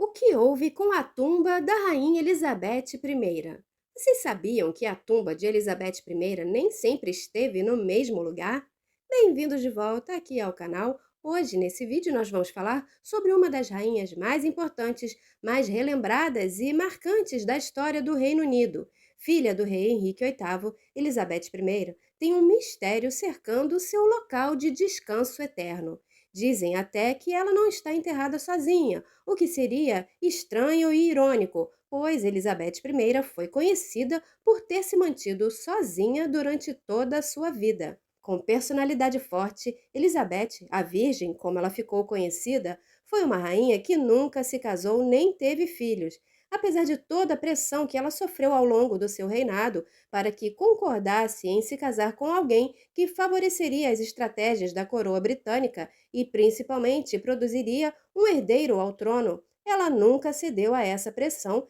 O que houve com a tumba da Rainha Elizabeth I? Vocês sabiam que a tumba de Elizabeth I nem sempre esteve no mesmo lugar? Bem-vindos de volta aqui ao canal. Hoje, nesse vídeo, nós vamos falar sobre uma das rainhas mais importantes, mais relembradas e marcantes da história do Reino Unido. Filha do rei Henrique VIII, Elizabeth I tem um mistério cercando seu local de descanso eterno. Dizem até que ela não está enterrada sozinha, o que seria estranho e irônico, pois Elizabeth I foi conhecida por ter se mantido sozinha durante toda a sua vida. Com personalidade forte, Elizabeth, a Virgem, como ela ficou conhecida, foi uma rainha que nunca se casou nem teve filhos. Apesar de toda a pressão que ela sofreu ao longo do seu reinado para que concordasse em se casar com alguém que favoreceria as estratégias da coroa britânica e principalmente produziria um herdeiro ao trono, ela nunca cedeu a essa pressão.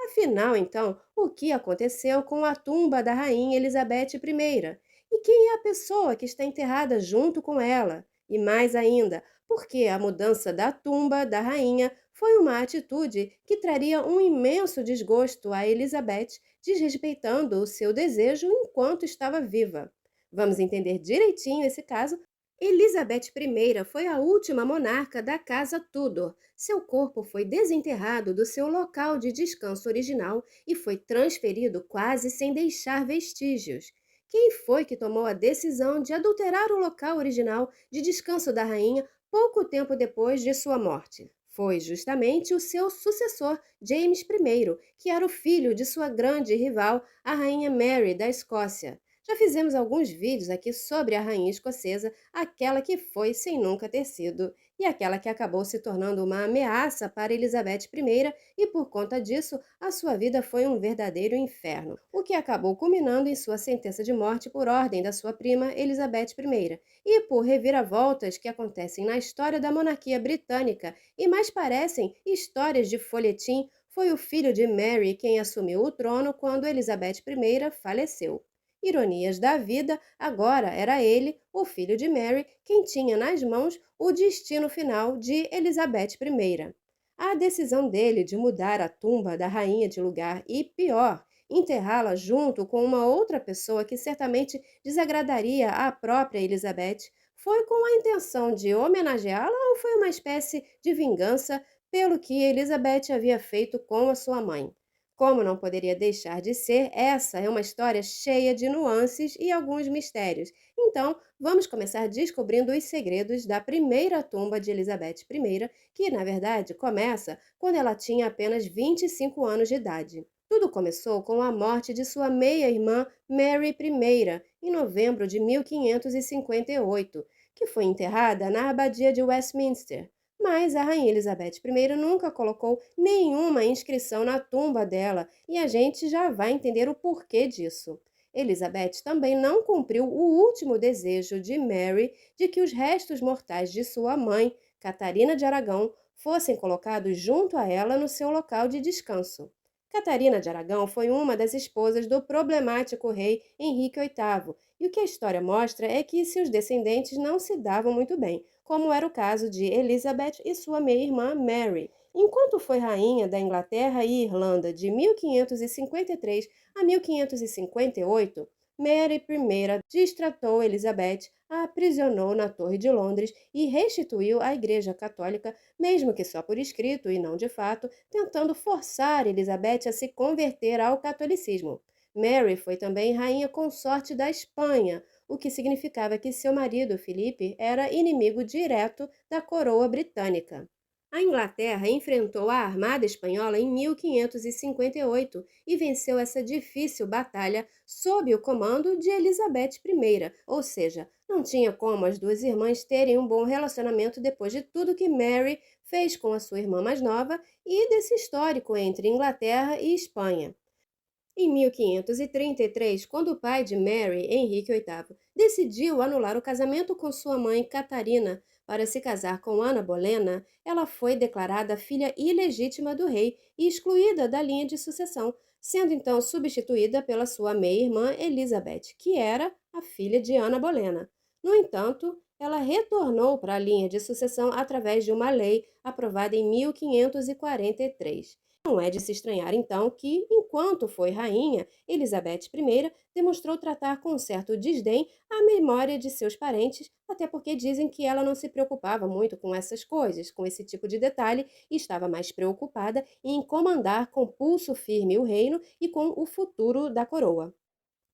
Afinal, então, o que aconteceu com a tumba da rainha Elizabeth I? E quem é a pessoa que está enterrada junto com ela? E mais ainda, por que a mudança da tumba da rainha foi uma atitude que traria um imenso desgosto a Elizabeth, desrespeitando o seu desejo enquanto estava viva? Vamos entender direitinho esse caso. Elizabeth I foi a última monarca da Casa Tudor. Seu corpo foi desenterrado do seu local de descanso original e foi transferido quase sem deixar vestígios. Quem foi que tomou a decisão de adulterar o local original de descanso da rainha pouco tempo depois de sua morte? Foi justamente o seu sucessor, James I, que era o filho de sua grande rival, a rainha Mary da Escócia. Já fizemos alguns vídeos aqui sobre a rainha escocesa, aquela que foi sem nunca ter sido, e aquela que acabou se tornando uma ameaça para Elizabeth I, e por conta disso, a sua vida foi um verdadeiro inferno, o que acabou culminando em sua sentença de morte por ordem da sua prima Elizabeth I, e por reviravoltas que acontecem na história da monarquia britânica e mais parecem histórias de folhetim. Foi o filho de Mary quem assumiu o trono quando Elizabeth I faleceu. Ironias da vida, agora era ele, o filho de Mary, quem tinha nas mãos o destino final de Elizabeth I. A decisão dele de mudar a tumba da rainha de lugar e, pior, enterrá-la junto com uma outra pessoa que certamente desagradaria à própria Elizabeth, foi com a intenção de homenageá-la ou foi uma espécie de vingança pelo que Elizabeth havia feito com a sua mãe? Como não poderia deixar de ser, essa é uma história cheia de nuances e alguns mistérios. Então, vamos começar descobrindo os segredos da primeira tumba de Elizabeth I, que, na verdade, começa quando ela tinha apenas 25 anos de idade. Tudo começou com a morte de sua meia-irmã Mary I, em novembro de 1558, que foi enterrada na abadia de Westminster. Mas a rainha Elizabeth I nunca colocou nenhuma inscrição na tumba dela e a gente já vai entender o porquê disso. Elizabeth também não cumpriu o último desejo de Mary de que os restos mortais de sua mãe, Catarina de Aragão, fossem colocados junto a ela no seu local de descanso. Catarina de Aragão foi uma das esposas do problemático rei Henrique VIII, e o que a história mostra é que seus descendentes não se davam muito bem, como era o caso de Elizabeth e sua meia-irmã Mary. Enquanto foi rainha da Inglaterra e Irlanda de 1553 a 1558, Mary I destratou Elizabeth, a aprisionou na Torre de Londres e restituiu à Igreja Católica, mesmo que só por escrito e não de fato, tentando forçar Elizabeth a se converter ao catolicismo. Mary foi também rainha consorte da Espanha, o que significava que seu marido, Filipe, era inimigo direto da coroa britânica. A Inglaterra enfrentou a armada espanhola em 1558 e venceu essa difícil batalha sob o comando de Elizabeth I, ou seja, não tinha como as duas irmãs terem um bom relacionamento depois de tudo que Mary fez com a sua irmã mais nova e desse histórico entre Inglaterra e Espanha. Em 1533, quando o pai de Mary, Henrique VIII, decidiu anular o casamento com sua mãe Catarina para se casar com Ana Bolena, ela foi declarada filha ilegítima do rei e excluída da linha de sucessão, sendo então substituída pela sua meia-irmã Elizabeth, que era a filha de Ana Bolena. No entanto, ela retornou para a linha de sucessão através de uma lei aprovada em 1543. Não é de se estranhar, então, que, enquanto foi rainha, Elizabeth I demonstrou tratar com um certo desdém a memória de seus parentes, até porque dizem que ela não se preocupava muito com essas coisas, com esse tipo de detalhe, e estava mais preocupada em comandar com pulso firme o reino e com o futuro da coroa.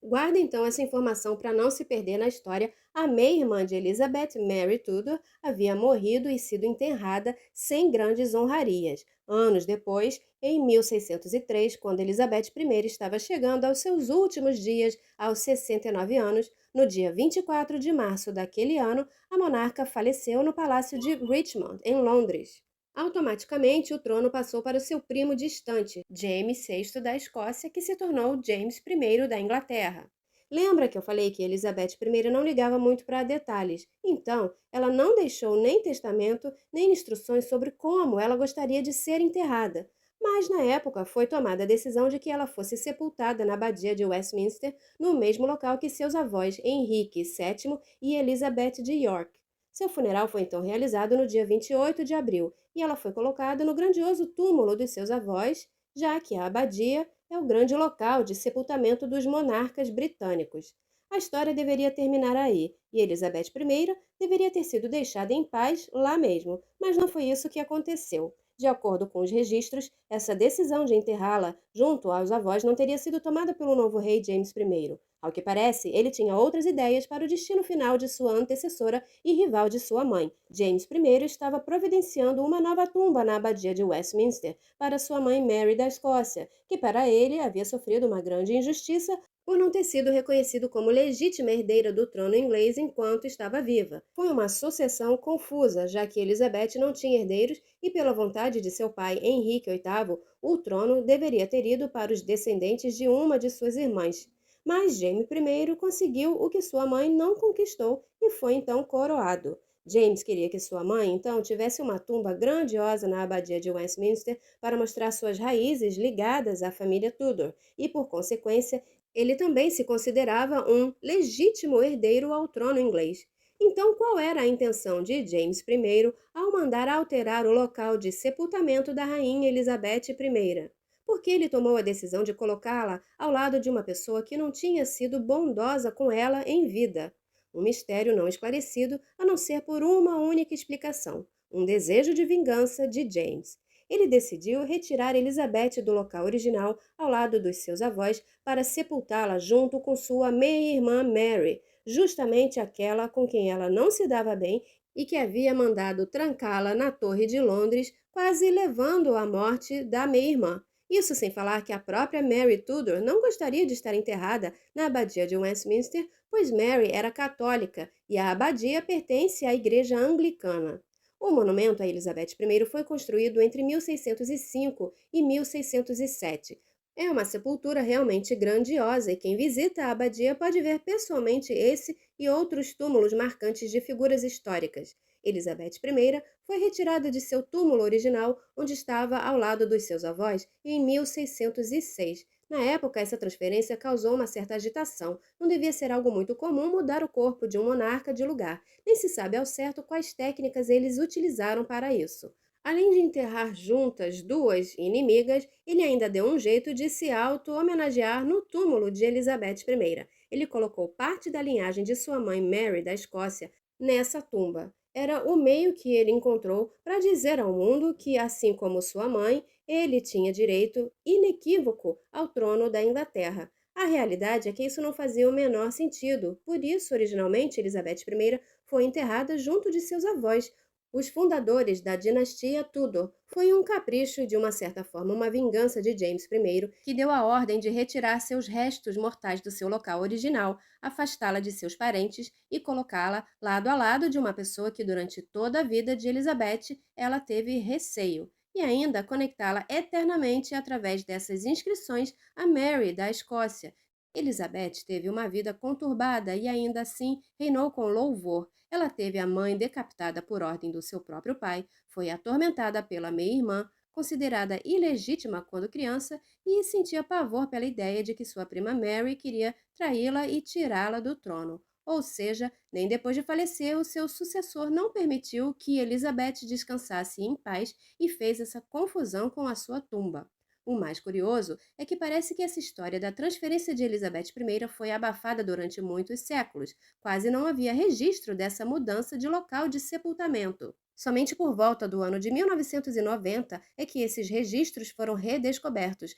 Guarda então essa informação para não se perder na história. A meia-irmã de Elizabeth, Mary Tudor, havia morrido e sido enterrada sem grandes honrarias. Anos depois, em 1603, quando Elizabeth I estava chegando aos seus últimos dias, aos 69 anos, no dia 24 de março daquele ano, a monarca faleceu no Palácio de Richmond, em Londres. Automaticamente, o trono passou para o seu primo distante, James VI da Escócia, que se tornou James I da Inglaterra. Lembra que eu falei que Elizabeth I não ligava muito para detalhes? Então, ela não deixou nem testamento, nem instruções sobre como ela gostaria de ser enterrada. Mas, na época, foi tomada a decisão de que ela fosse sepultada na abadia de Westminster, no mesmo local que seus avós Henrique VII e Elizabeth de York. Seu funeral foi então realizado no dia 28 de abril e ela foi colocada no grandioso túmulo dos seus avós, já que a abadia é o grande local de sepultamento dos monarcas britânicos. A história deveria terminar aí, e Elizabeth I deveria ter sido deixada em paz lá mesmo, mas não foi isso que aconteceu. De acordo com os registros, essa decisão de enterrá-la junto aos avós não teria sido tomada pelo novo rei James I. Ao que parece, ele tinha outras ideias para o destino final de sua antecessora e rival de sua mãe. James I estava providenciando uma nova tumba na abadia de Westminster para sua mãe Mary da Escócia, que para ele havia sofrido uma grande injustiça por não ter sido reconhecido como legítima herdeira do trono inglês enquanto estava viva. Foi uma sucessão confusa, já que Elizabeth não tinha herdeiros e, pela vontade de seu pai Henrique VIII, o trono deveria ter ido para os descendentes de uma de suas irmãs. Mas Jaime I conseguiu o que sua mãe não conquistou e foi então coroado. James queria que sua mãe, então, tivesse uma tumba grandiosa na abadia de Westminster para mostrar suas raízes ligadas à família Tudor e, por consequência, ele também se considerava um legítimo herdeiro ao trono inglês. Então, qual era a intenção de James I ao mandar alterar o local de sepultamento da rainha Elizabeth I? Por que ele tomou a decisão de colocá-la ao lado de uma pessoa que não tinha sido bondosa com ela em vida? Um mistério não esclarecido, a não ser por uma única explicação: um desejo de vingança de James. Ele decidiu retirar Elizabeth do local original ao lado dos seus avós para sepultá-la junto com sua meia-irmã Mary, justamente aquela com quem ela não se dava bem e que havia mandado trancá-la na Torre de Londres, quase levando à morte da meia-irmã. Isso sem falar que a própria Mary Tudor não gostaria de estar enterrada na abadia de Westminster, pois Mary era católica e a abadia pertence à Igreja Anglicana. O monumento a Elizabeth I foi construído entre 1605 e 1607. É uma sepultura realmente grandiosa e quem visita a abadia pode ver pessoalmente esse e outros túmulos marcantes de figuras históricas. Elizabeth I foi retirada de seu túmulo original, onde estava ao lado dos seus avós, em 1606. Na época, essa transferência causou uma certa agitação. Não devia ser algo muito comum mudar o corpo de um monarca de lugar. Nem se sabe ao certo quais técnicas eles utilizaram para isso. Além de enterrar juntas duas inimigas, ele ainda deu um jeito de se auto-homenagear no túmulo de Elizabeth I. Ele colocou parte da linhagem de sua mãe Mary da Escócia nessa tumba. Era o meio que ele encontrou para dizer ao mundo que, assim como sua mãe, ele tinha direito inequívoco ao trono da Inglaterra. A realidade é que isso não fazia o menor sentido, por isso, originalmente, Elizabeth I foi enterrada junto de seus avós, os fundadores da dinastia Tudor. Foi um capricho e, de uma certa forma, uma vingança de James I, que deu a ordem de retirar seus restos mortais do seu local original, afastá-la de seus parentes e colocá-la lado a lado de uma pessoa que, durante toda a vida de Elizabeth, ela teve receio, e ainda conectá-la eternamente através dessas inscrições a Mary da Escócia. Elizabeth teve uma vida conturbada e ainda assim reinou com louvor. Ela teve a mãe decapitada por ordem do seu próprio pai, foi atormentada pela meia-irmã, considerada ilegítima quando criança, e sentia pavor pela ideia de que sua prima Mary queria traí-la e tirá-la do trono. Ou seja, nem depois de falecer, o seu sucessor não permitiu que Elizabeth descansasse em paz e fez essa confusão com a sua tumba. O mais curioso é que parece que essa história da transferência de Elizabeth I foi abafada durante muitos séculos. Quase não havia registro dessa mudança de local de sepultamento. Somente por volta do ano de 1990 é que esses registros foram redescobertos.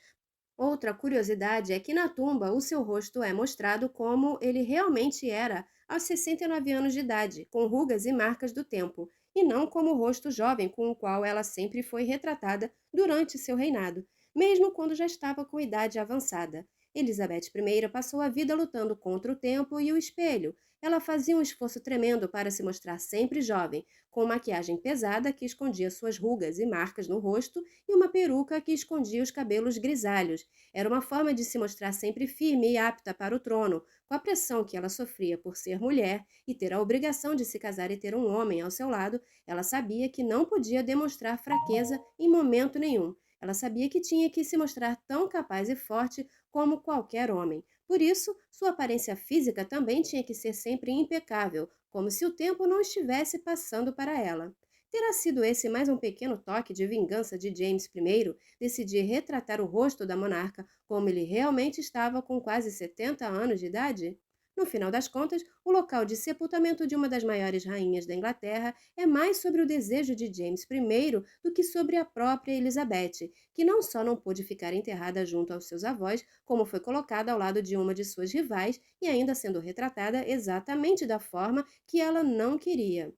Outra curiosidade é que na tumba o seu rosto é mostrado como ele realmente era aos 69 anos de idade, com rugas e marcas do tempo, e não como o rosto jovem com o qual ela sempre foi retratada durante seu reinado, mesmo quando já estava com idade avançada. Elizabeth I passou a vida lutando contra o tempo e o espelho. Ela fazia um esforço tremendo para se mostrar sempre jovem, com maquiagem pesada que escondia suas rugas e marcas no rosto e uma peruca que escondia os cabelos grisalhos. Era uma forma de se mostrar sempre firme e apta para o trono, com a pressão que ela sofria por ser mulher e ter a obrigação de se casar e ter um homem ao seu lado. Ela sabia que não podia demonstrar fraqueza em momento nenhum. Ela sabia que tinha que se mostrar tão capaz e forte como qualquer homem. Por isso, sua aparência física também tinha que ser sempre impecável, como se o tempo não estivesse passando para ela. Terá sido esse mais um pequeno toque de vingança de James I decidir retratar o rosto da monarca como ele realmente estava com quase 70 anos de idade? No final das contas, o local de sepultamento de uma das maiores rainhas da Inglaterra é mais sobre o desejo de James I do que sobre a própria Elizabeth, que não só não pôde ficar enterrada junto aos seus avós, como foi colocada ao lado de uma de suas rivais e ainda sendo retratada exatamente da forma que ela não queria.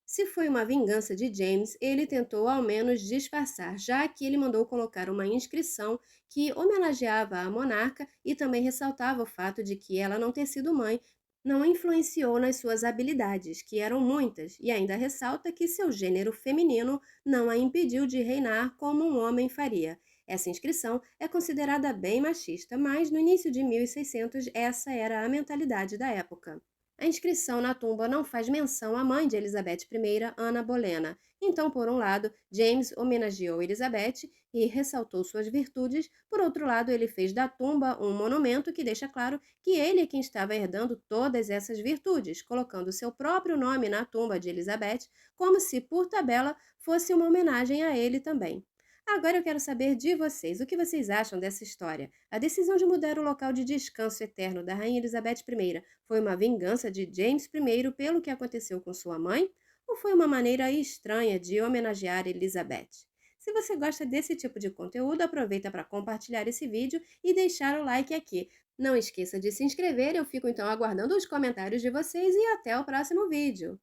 Se foi uma vingança de James, ele tentou ao menos disfarçar, já que ele mandou colocar uma inscrição que homenageava a monarca e também ressaltava o fato de que ela não ter sido mãe não influenciou nas suas habilidades, que eram muitas, e ainda ressalta que seu gênero feminino não a impediu de reinar como um homem faria. Essa inscrição é considerada bem machista, mas no início de 1600 essa era a mentalidade da época. A inscrição na tumba não faz menção à mãe de Elizabeth I, Ana Bolena. Então, por um lado, James homenageou Elizabeth e ressaltou suas virtudes, por outro lado, ele fez da tumba um monumento que deixa claro que ele é quem estava herdando todas essas virtudes, colocando seu próprio nome na tumba de Elizabeth, como se, por tabela, fosse uma homenagem a ele também. Agora eu quero saber de vocês, o que vocês acham dessa história? A decisão de mudar o local de descanso eterno da Rainha Elizabeth I foi uma vingança de James I pelo que aconteceu com sua mãe? Ou foi uma maneira estranha de homenagear Elizabeth? Se você gosta desse tipo de conteúdo, aproveita para compartilhar esse vídeo e deixar o like aqui. Não esqueça de se inscrever, eu fico então aguardando os comentários de vocês e até o próximo vídeo.